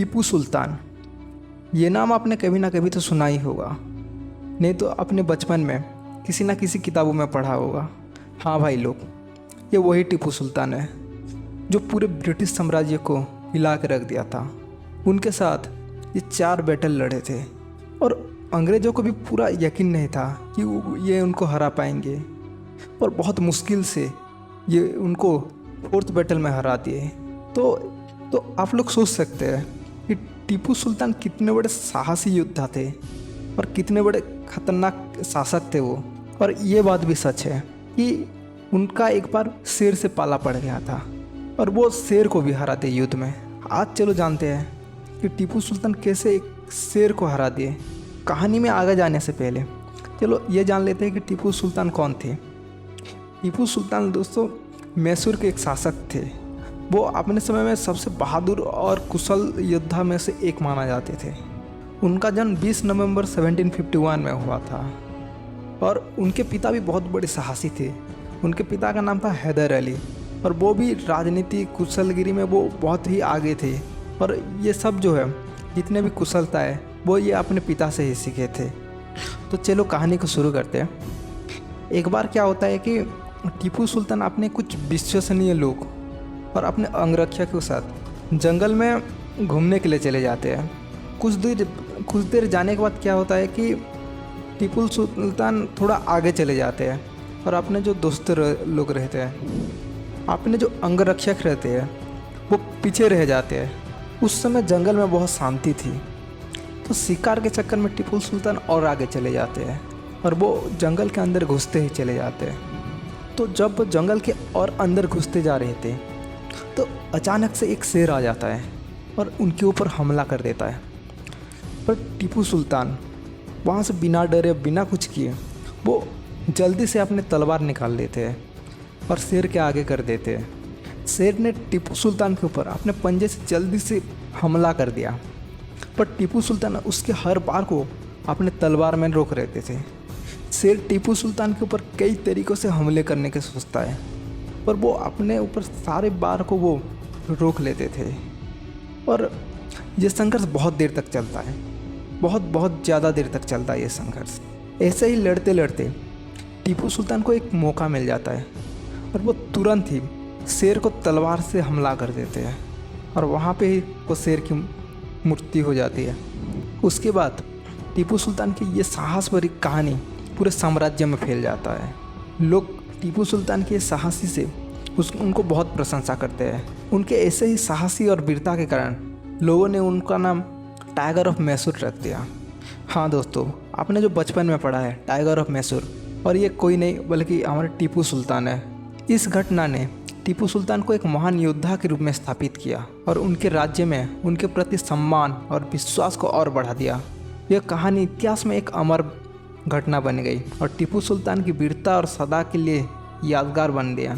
टीपू सुल्तान, ये नाम आपने कभी ना कभी तो सुना ही होगा, नहीं तो अपने बचपन में किसी ना किसी किताबों में पढ़ा होगा। हाँ भाई लोग, ये वही टीपू सुल्तान है जो पूरे ब्रिटिश साम्राज्य को हिला के रख दिया था। उनके साथ ये 4 बैटल लड़े थे और अंग्रेज़ों को भी पूरा यकीन नहीं था कि ये उनको हरा पाएंगे, और बहुत मुश्किल से ये उनको 4th बैटल में हरा दिए। तो आप लोग सोच सकते हैं कि टीपू सुल्तान कितने बड़े साहसी योद्धा थे और कितने बड़े खतरनाक शासक थे वो। और ये बात भी सच है कि उनका एक बार शेर से पाला पड़ गया था और वो शेर को भी हराते युद्ध में। आज चलो जानते हैं कि टीपू सुल्तान कैसे एक शेर को हरा दिए। कहानी में आगे जाने से पहले चलो ये जान लेते हैं कि टीपू सुल्तान कौन थे। टीपू सुल्तान दोस्तों मैसूर के एक शासक थे। वो अपने समय में सबसे बहादुर और कुशल योद्धा में से एक माना जाते थे। उनका जन्म 20 नवंबर 1751 में हुआ था और उनके पिता भी बहुत बड़े साहसी थे। उनके पिता का नाम था हैदर अली और वो भी राजनीति कुशलगिरी में वो बहुत ही आगे थे। और ये सब जो है जितने भी कुशलता है वो ये अपने पिता से ही सीखे थे। तो चलो कहानी को शुरू करते हैं। एक बार क्या होता है कि टीपू सुल्तान अपने कुछ विश्वसनीय लोग और अपने अंगरक्षक के साथ जंगल में घूमने के लिए चले जाते हैं। कुछ देर जाने के बाद क्या होता है कि टीपू सुल्तान थोड़ा आगे चले जाते हैं और अपने जो दोस्त लोग रहते हैं, अपने जो अंगरक्षक रहते हैं वो पीछे रह जाते हैं। उस समय जंगल में बहुत शांति थी, तो शिकार के चक्कर में टीपू सुल्तान और आगे चले जाते हैं और वो जंगल के अंदर घुसते ही चले जाते हैं। तो जब वो जंगल के और अंदर घुसते जा रहे थे तो अचानक से एक शेर आ जाता है और उनके ऊपर हमला कर देता है। पर टीपू सुल्तान वहाँ से बिना डरे बिना कुछ किए वो जल्दी से अपने तलवार निकाल लेते हैं और शेर के आगे कर देते हैं। शेर ने टीपू सुल्तान के ऊपर अपने पंजे से जल्दी से हमला कर दिया, पर टीपू सुल्तान उसके हर बार को अपने तलवार में रोक रहते थे। शेर टीपू सुल्तान के ऊपर कई तरीक़ों से हमले करने के सोचता है, पर वो अपने ऊपर सारे बार को वो रोक लेते थे। और ये संघर्ष बहुत देर तक चलता है, बहुत ज़्यादा देर तक चलता है ये संघर्ष। ऐसे ही लड़ते लड़ते टीपू सुल्तान को एक मौका मिल जाता है और वो तुरंत ही शेर को तलवार से हमला कर देते हैं और वहाँ पे ही वो शेर की मृत्यु हो जाती है। उसके बाद टीपू सुल्तान की ये साहस भरी कहानी पूरे साम्राज्य में फैल जाता है। लोग टीपू सुल्तान के साहसी से उनको बहुत प्रशंसा करते हैं। उनके ऐसे ही साहसी और वीरता के कारण लोगों ने उनका नाम टाइगर ऑफ मैसूर रख दिया। हाँ दोस्तों, आपने जो बचपन में पढ़ा है टाइगर ऑफ मैसूर, और ये कोई नहीं बल्कि हमारे टीपू सुल्तान है। इस घटना ने टीपू सुल्तान को एक महान योद्धा के रूप में स्थापित किया और उनके राज्य में उनके प्रति सम्मान और विश्वास को और बढ़ा दिया। यह कहानी इतिहास में एक अमर घटना बन गई और टीपू सुल्तान की वीरता और सदा के लिए यादगार बन गया।